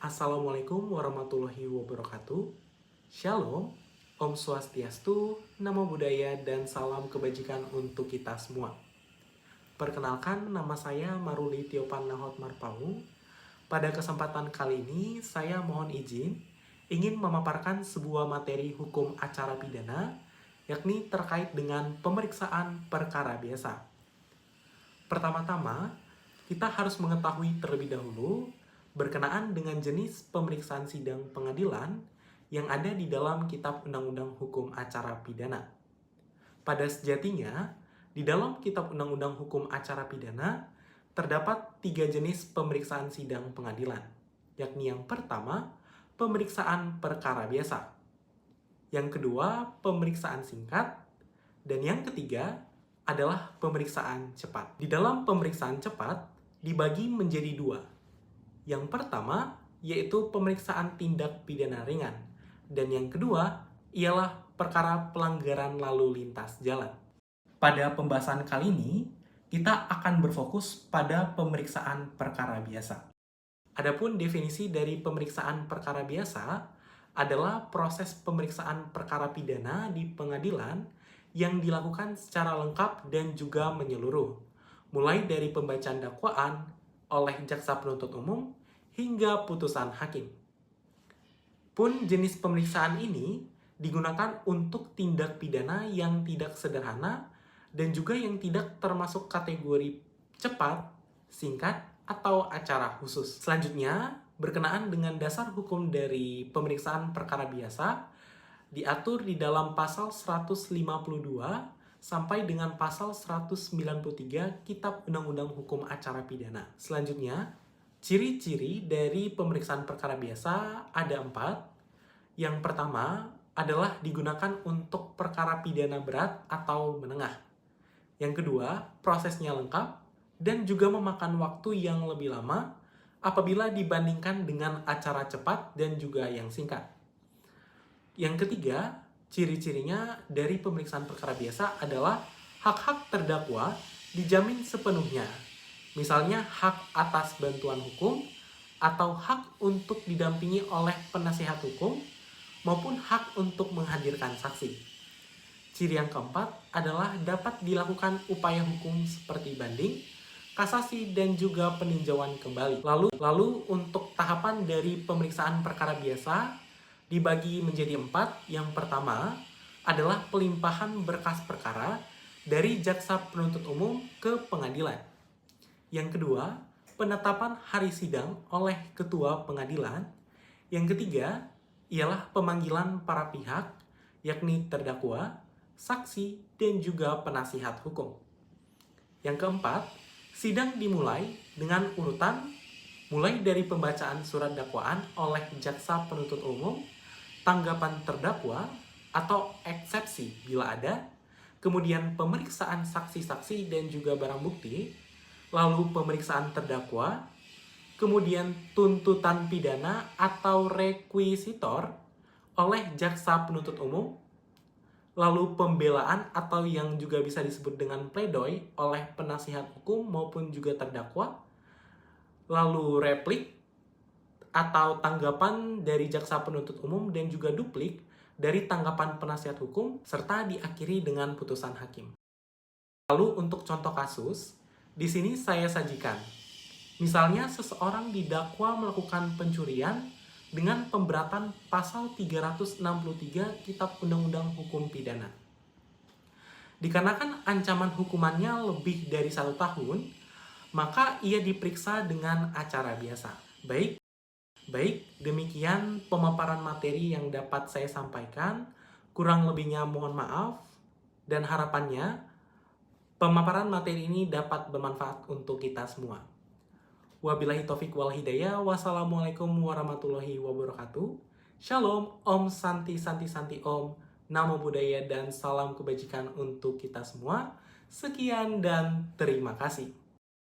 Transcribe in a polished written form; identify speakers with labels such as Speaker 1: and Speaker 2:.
Speaker 1: Assalamualaikum warahmatullahi wabarakatuh. Shalom, Om Swastiastu, Namo Buddhaya, dan salam kebajikan untuk kita semua. Perkenalkan, nama saya Maruli Tiopan Nahot Marpaung. Pada kesempatan kali ini, saya mohon izin ingin memaparkan sebuah materi hukum acara pidana, yakni terkait dengan pemeriksaan perkara biasa. Pertama-tama, kita harus mengetahui terlebih dahulu berkenaan dengan jenis pemeriksaan sidang pengadilan yang ada di dalam Kitab Undang-Undang Hukum Acara Pidana. Pada sejatinya, di dalam Kitab Undang-Undang Hukum Acara Pidana terdapat 3 jenis pemeriksaan sidang pengadilan, yakni yang pertama, pemeriksaan perkara biasa, yang kedua, pemeriksaan singkat, dan yang ketiga adalah pemeriksaan cepat. Di dalam pemeriksaan cepat dibagi menjadi 2. Yang pertama yaitu pemeriksaan tindak pidana ringan, dan yang kedua ialah perkara pelanggaran lalu lintas jalan. Pada pembahasan kali ini, kita akan berfokus pada pemeriksaan perkara biasa. Adapun definisi dari pemeriksaan perkara biasa adalah proses pemeriksaan perkara pidana di pengadilan yang dilakukan secara lengkap dan juga menyeluruh, mulai dari pembacaan dakwaan oleh jaksa penuntut umum hingga putusan hakim. Pun jenis pemeriksaan ini digunakan untuk tindak pidana yang tidak sederhana dan juga yang tidak termasuk kategori cepat, singkat, atau acara khusus. Selanjutnya, berkenaan dengan dasar hukum dari pemeriksaan perkara biasa, diatur di dalam pasal 152 sampai dengan pasal 193 Kitab Undang-Undang Hukum Acara Pidana. Selanjutnya, ciri-ciri dari pemeriksaan perkara biasa ada 4. Yang pertama adalah digunakan untuk perkara pidana berat atau menengah. Yang kedua, prosesnya lengkap dan juga memakan waktu yang lebih lama apabila dibandingkan dengan acara cepat dan juga yang singkat. Yang ketiga, ciri-cirinya dari pemeriksaan perkara biasa adalah hak-hak terdakwa dijamin sepenuhnya. Misalnya hak atas bantuan hukum atau hak untuk didampingi oleh penasihat hukum maupun hak untuk menghadirkan saksi. Ciri yang keempat adalah dapat dilakukan upaya hukum seperti banding, kasasi, dan juga peninjauan kembali. Lalu untuk tahapan dari pemeriksaan perkara biasa dibagi menjadi 4. Yang pertama adalah pelimpahan berkas perkara dari jaksa penuntut umum ke pengadilan. Yang kedua, penetapan hari sidang oleh ketua pengadilan. Yang ketiga ialah pemanggilan para pihak, yakni terdakwa, saksi, dan juga penasihat hukum. Yang keempat, sidang dimulai dengan urutan mulai dari pembacaan surat dakwaan oleh jaksa penuntut umum, tanggapan terdakwa atau eksepsi bila ada, kemudian pemeriksaan saksi-saksi dan juga barang bukti, lalu pemeriksaan terdakwa, kemudian tuntutan pidana atau rekuisitor oleh jaksa penuntut umum, lalu pembelaan atau yang juga bisa disebut dengan pledoi oleh penasihat hukum maupun juga terdakwa, lalu replik atau tanggapan dari jaksa penuntut umum dan juga duplik dari tanggapan penasihat hukum, serta diakhiri dengan putusan hakim. Lalu untuk contoh kasus, di sini saya sajikan. Misalnya seseorang didakwa melakukan pencurian dengan pemberatan pasal 363 Kitab Undang-Undang Hukum Pidana. Dikarenakan ancaman hukumannya lebih dari 1 tahun, maka ia diperiksa dengan acara biasa. Baik, demikian pemaparan materi yang dapat saya sampaikan. Kurang lebihnya mohon maaf, dan harapannya pemaparan materi ini dapat bermanfaat untuk kita semua. Wabillahi taufik wal hidayah. Wassalamualaikum warahmatullahi wabarakatuh. Shalom, Om Santi Santi Santi Om. Namo Buddhaya dan salam kebajikan untuk kita semua. Sekian dan terima kasih.